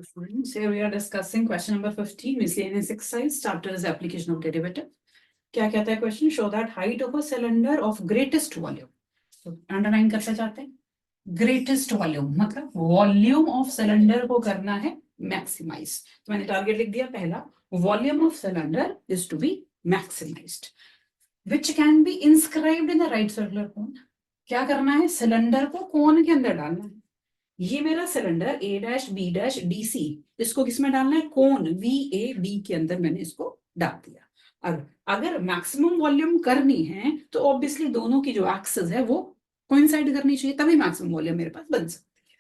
Students, here we are discussing question number 15, miscellaneous exercise, chapter is application of derivative. क्या कहता है question? Show that height of a cylinder of greatest volume. तो underline करना चाहते हैं greatest volume, मतलब volume of cylinder को करना है मैक्सिमाइज. तो मैंने टारगेट लिख दिया पहला, volume of cylinder is to be maximised which can be inscribed in the right circular cone. क्या करना है? सिलेंडर को कोन के अंदर डालना है. ये मेरा cylinder A dash B dash D C, इसको किसमें डालना है? कोन वी ए बी के अंदर मैंने इसको डाल दिया. अगर मैक्सिमम वॉल्यूम करनी है तो ऑब्वियसली दोनों की जो एक्सेस है वो कोइंसाइड करनी चाहिए, तभी मैक्सिमम वॉल्यूम मेरे पास बन सकती है.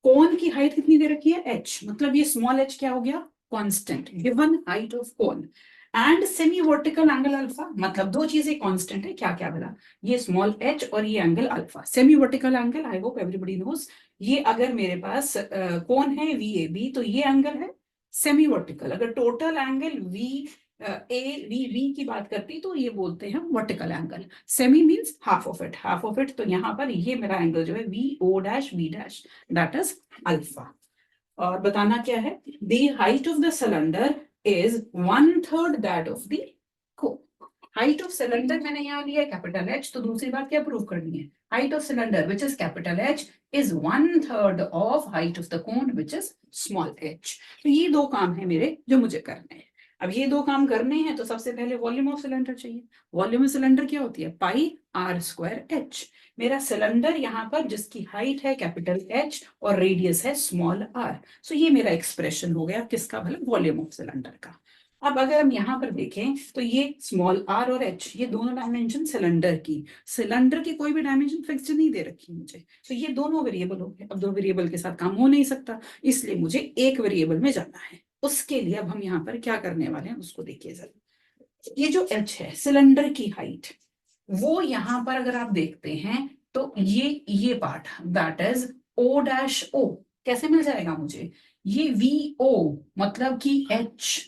कोन की हाइट कितनी दे रखी है? h, मतलब ये स्मॉल h क्या हो गया? Constant. Given height of cone and semi vertical angle alpha, मतलब दो चीजें कांस्टेंट है. क्या क्या बोला? ये स्मॉल h और ये angle alpha. Semi vertical angle, I hope everybody knows, ये अगर मेरे पास कोन है VAB तो ये एंगल है सेमी वर्टिकल. अगर टोटल एंगल VAVB की बात करती तो ये बोलते हैं vertical angle. Semi means half of it, half of it. तो यहाँ पर ये मेरा एंगल जो है VO dash B dash, that is alpha. और बताना क्या है? The height of the cylinder is 1/3 that of the cone. Height of cylinder मैंने यहाँ लिया कैपिटल H, तो दूसरी बात क्या प्रूव करनी है? Height of cylinder which is capital H is 1/3 of height of the cone which is small h. तो ये दो काम है मेरे जो मुझे करने हैं. अब ये दो काम करने हैं तो सबसे पहले वॉल्यूम ऑफ सिलेंडर चाहिए. वॉल्यूम ऑफ सिलेंडर क्या होती है? पाई आर स्क्वायर h. मेरा सिलेंडर यहाँ पर जिसकी हाइट है कैपिटल H और रेडियस है स्मॉल r. सो ये मेरा एक्सप्रेशन हो गया किसका? मतलब वॉल्यूम ऑफ सिलेंडर का. अब अगर हम यहाँ पर देखें तो ये स्मॉल r और h, ये दोनों डायमेंशन सिलेंडर की कोई भी डायमेंशन फिक्स नहीं दे रखी मुझे. तो ये दोनों वेरिएबल हो गए. अब दो वेरिएबल के साथ काम हो नहीं सकता, इसलिए मुझे एक वेरिएबल में जाना है. उसके लिए अब हम यहाँ पर क्या करने वाले हैं उसको देखिए जरा. ये जो h है सिलेंडर की हाइट, वो यहाँ पर अगर आप देखते हैं तो ये part that is O dash O कैसे मिल जाएगा मुझे? ये VO मतलब कि H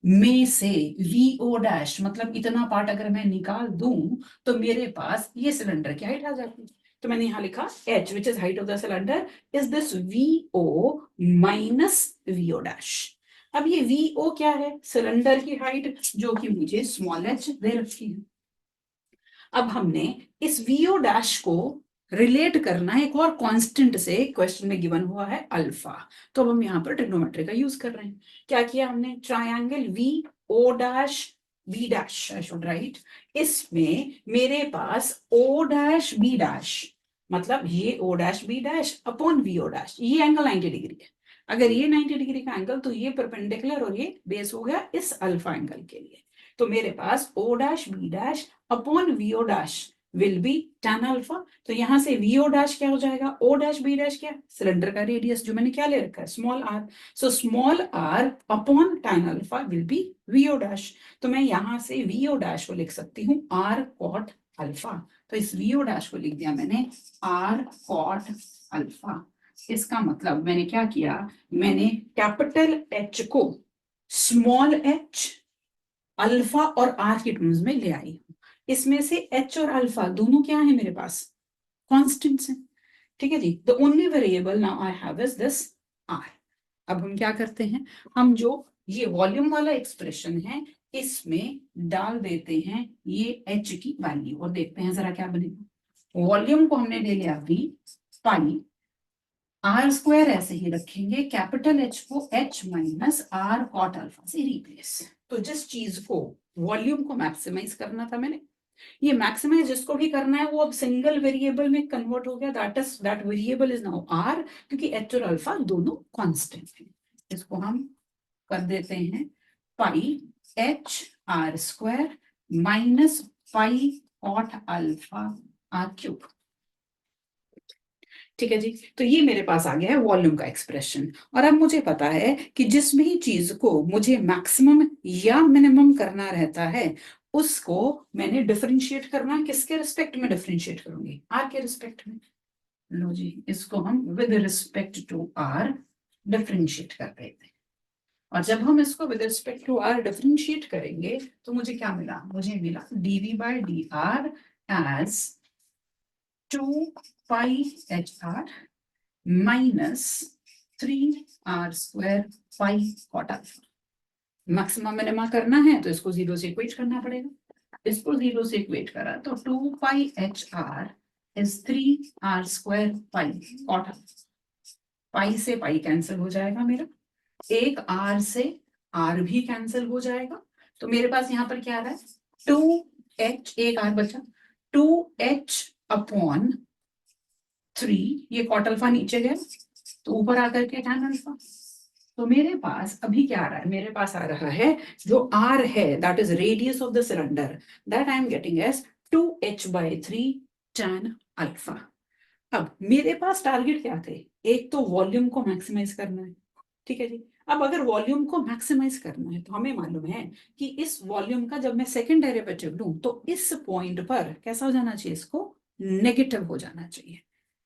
में से VO डैश, मतलब इतना पार्ट अगर मैं निकाल दूं तो मेरे पास ये सिलेंडर की हाइट आ जाती है. तो मैंने यहाँ लिखा H which is height of the cylinder is this VO minus VO dash. अब ये VO क्या है? सिलेंडर की हाइट जो कि मुझे स्मॉल h दे रखी है. अब हमने इस VO डैश को रिलेट करना है एक और कांस्टेंट से. क्वेश्चन में गिवन हुआ है अल्फा, तो अब हम यहाँ पर ट्रिग्नोमेट्री का यूज कर रहे हैं. क्या किया हमने? Triangle VO dash B dash, I should write. इसमें मेरे पास O डैश B डैश, मतलब ये O dash B dash upon VO dash, ये एंगल 90 डिग्री है. अगर ये 90 डिग्री का एंगल तो ये परपेंडिकुलर और ये बेस हो गया इस अल्फा एंगल के लिए. तो मेरे पास O dash B dash upon VO dash will be tan alpha. तो यहां से VO डैश क्या हो जाएगा? O डैश B डैश क्या? सिलेंडर का रेडियस जो मैंने क्या ले रखा है? Small r. So small r upon tan alpha will be VO dash. तो मैं यहां से VO डैश को लिख सकती हूँ r cot अल्फा. तो इस VO डैश को लिख दिया मैंने r cot अल्फा. इसका मतलब मैंने क्या किया? मैंने कैपिटल H को स्मॉल h अल्फा और आर के टर्म्स में ले आई हूं. इसमें से h और अल्फा दोनों क्या है मेरे पास? कांस्टेंट्स हैं. ठीक है जी. The only variable now I have is this r. अब हम क्या करते हैं? हम जो ये वॉल्यूम वाला एक्सप्रेशन है इसमें डाल देते हैं ये h की वैल्यू और देखते हैं जरा क्या बनेगा. वॉल्यूम को हमने ले लिया v पाई आर स्क्वायर ऐसे ही रखेंगे, कैपिटल H को H minus R cot alpha से रिप्लेस. तो जिस चीज को वॉल्यूम को मैक्सिमाइज करना था मैंने, ये मैक्सिमाइज जिसको भी करना है वो अब सिंगल वेरिएबल में कन्वर्ट हो गया. That variable is now R, क्योंकि H और अल्फा दोनों कांस्टेंट हैं. इसको हम कर देते हैं pi H R square minus pi cot alpha R cube. ठीक है जी. तो ये मेरे पास आ गया है वॉल्यूम का एक्सप्रेशन. और अब मुझे पता है कि जिस भी चीज को मुझे मैक्सिमम या मिनिमम करना रहता है उसको मैंने डिफरेंशिएट करना है. किसके रिस्पेक्ट में डिफरेंशिएट करूंगी? आर के रिस्पेक्ट में. लो जी, इसको हम with respect to R differentiate कर देते हैं. और जब हम इसको with respect to R differentiate करेंगे तो मुझे क्या मिला? मुझे मिला dv by dr as 2 pi HR minus 3r² pi cot alpha. Maximum minima करना है तो इसको 0 से इक्वेट करना पड़ेगा, इसको 0 से इक्वेट करा तो 2 pi HR is 3r² pi cot alpha. Pi से पाई कैंसिल हो जाएगा मेरा, एक r से r भी कैंसिल हो जाएगा, तो मेरे पास यहाँ पर क्या आ रहा है 2h, एक r बचा 2h अपॉन 3, ये कॉट अल्फा नीचे गया तो ऊपर आकर के tan अल्फा। तो मेरे पास अभी क्या आ रहा है, मेरे पास आ रहा है जो r है that is radius of the cylinder, that I am getting as 2h/3 tan alpha. अब मेरे पास टारगेट क्या थे, एक तो वॉल्यूम को मैक्सिमाइज करना है, ठीक है जी। अब अगर वॉल्यूम को मैक्सिमाइज करना है तो हमें मालूम है कि इस वॉल्यूम का जब मैं सेकंड डेरिवेटिव लूं तो इस पॉइंट पर कैसा हो जाना चाहिए, इसको नेगेटिव हो जाना चाहिए।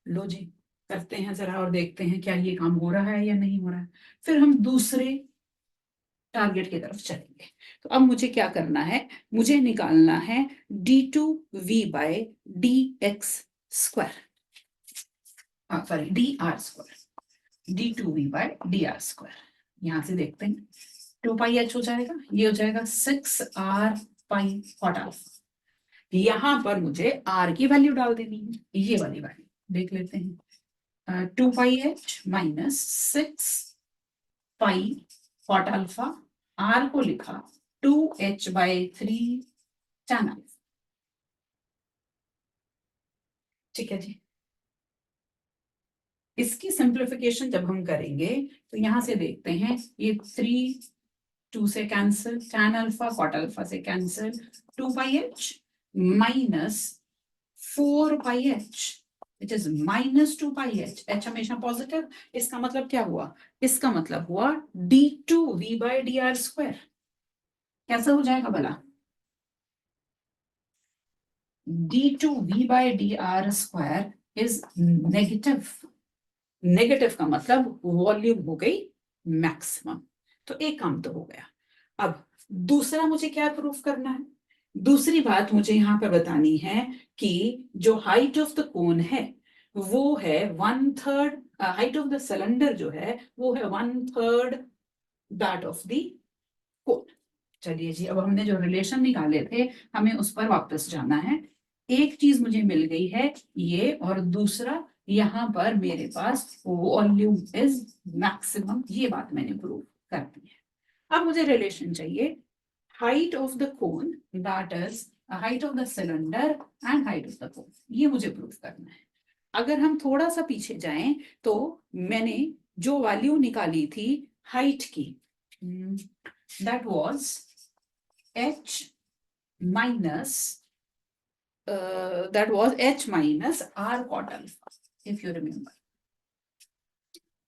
लो जी, करते हैं जरा और देखते हैं क्या ये काम हो रहा है या नहीं हो रहा है, फिर हम दूसरे टारगेट की तरफ चलेंगे। तो अब मुझे क्या करना है, मुझे निकालना है d2v/dx², सॉरी dr², d2v/dr²। यहां से देखते हैं 2 पाई h हो जाएगा, ये हो जाएगा 6r पाई कॉट अल्फा। यहां पर मुझे r की वैल्यू डाल देनी है, ये वाली वैल्यू देख लेते हैं, 2 पाई h माइनस 6 पाई कॉट अल्फा, r को लिखा 2h/3 tan अल्फा। ठीक है जी, इसकी सिंप्लीफिकेशन जब हम करेंगे तो यहां से देखते हैं, ये 3 2 से cancel, tan alpha cot alpha से cancel, 2 pi h minus 4 pi h which is -2 pi h, h हमेशा पॉजिटिव, इसका मतलब क्या हुआ, इसका मतलब हुआ d2v/dr²। कैसे हो जाएगा भला, d2v/dr² इज नेगेटिव, नेगेटिव का मतलब वॉल्यूम हो गई मैक्सिमम। तो एक काम तो हो गया। अब दूसरा मुझे क्या प्रूफ करना है, दूसरी बात मुझे यहाँ पर बतानी है कि जो हाइट ऑफ द कोन है वो है 1/3, हाइट ऑफ द सिलेंडर जो है वो है 1/3 दैट ऑफ द कोन। चलिए जी, अब हमने जो रिलेशन निकाले थे हमें उस पर वापस जाना है। एक चीज मुझे मिल गई है ये, और दूसरा यहाँ पर मेरे पास वॉल्यूम इज मैक्सिमम, ये बात मैंने प्रूव कर दी है। अब मुझे रिलेशन चाहिए height of the cone that is height of the cylinder and height of the कोन, ये मुझे प्रूव करना है। अगर हम थोड़ा सा पीछे जाएं तो मैंने जो वैल्यू निकाली थी हाइट की, that was h minus that was h minus r cot alpha, if you remember,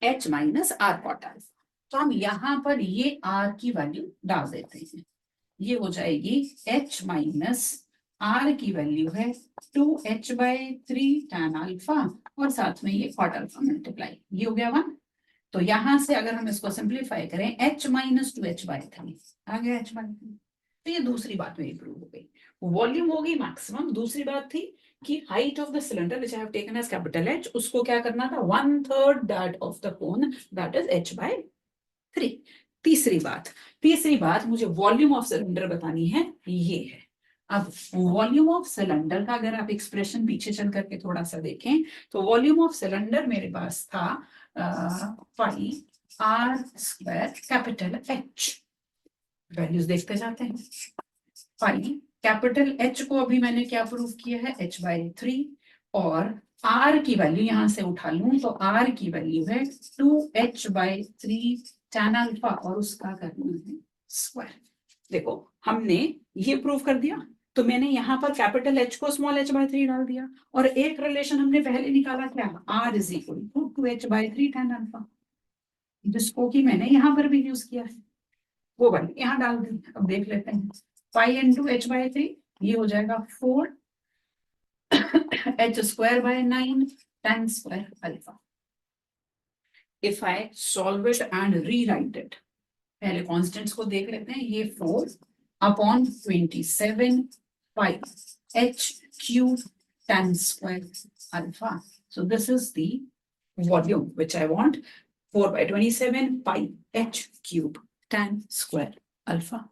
h minus r cot alpha। तो हम यहाँ पर ये r की वैल्यू डाल देते हैं, ये हो जाएगी h माइनस r की वैल्यू है 2h/3 tan अल्फा, और साथ में ये कॉट अल्फा मल्टीप्लाई, ये हो गया 1। तो यहां से अगर हम इसको सिंप्लीफाई करें h माइनस 2h/3 आ गया h/3। तो ये दूसरी बात मेरी प्रूव हो गई, वॉल्यूम होगी मैक्सिमम। दूसरी बात थी कि height of the cylinder which I have taken as capital H, उसको क्या करना था 1/3 that of the cone that is h/3। तीसरी बात मुझे वॉल्यूम ऑफ सिलेंडर बतानी है, ये है। अब वॉल्यूम ऑफ सिलेंडर का अगर आप एक्सप्रेशन पीछे चल करके थोड़ा सा देखें तो वॉल्यूम ऑफ सिलेंडर मेरे पास था पाई r² कैपिटल H, वैल्यूज देखते जाते हैं। पाई कैपिटल H को अभी मैंने क्या प्रूव किया है h/3, और r की वैल्यू यहां से उठा लूं तो r की वैल्यू है 2h/3 tan अल्फा, और उसका करना है स्क्वायर। देखो हमने ये प्रूव कर दिया, तो मैंने यहाँ पर कैपिटल H को स्मॉल h/3 डाल दिया, और एक रिलेशन हमने पहले निकाला क्या, r is equal to 2h/3 tan alpha, जिसको कि मैंने यहाँ पर भी यूज किया है, वो वाली यहाँ डाल दी। अब देख लेते हैं, पाई इंटू h/3, ये हो जाएगा 4 h²/9 tan square alpha. If I solve it and rewrite it, पहले कॉन्स्टेंट्स को देख लेते हैं, ये 4/27 पाई h³ tan square alpha. So this is the volume which I want. 4/27 pi h cube tan square alpha.